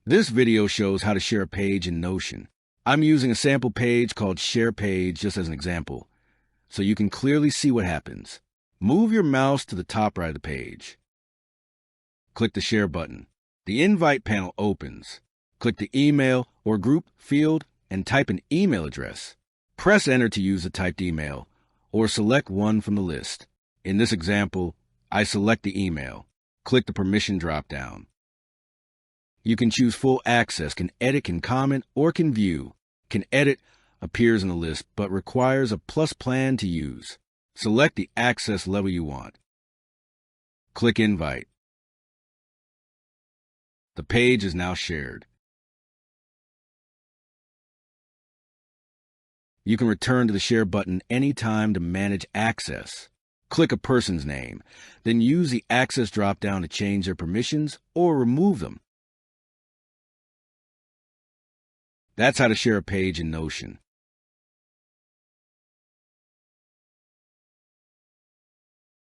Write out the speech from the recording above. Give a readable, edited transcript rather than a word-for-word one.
This video shows how to share a page in Notion. I'm using a sample page called Share Page just as an example, so you can clearly see what happens. Move your mouse to the top right of the page. Click the Share button. The Invite panel opens. Click the Email or Group field and type an email address. Press Enter to use the typed email, or select one from the list. In this example, I select the email. Click the Permission drop-down. You can choose full access, can edit, can comment, or can view. Can edit appears in the list, but requires a plus plan to use. Select the access level you want. Click Invite. The page is now shared. You can return to the Share button anytime to manage access. Click a person's name, then use the Access drop-down to change their permissions or remove them. That's how to share a page in Notion.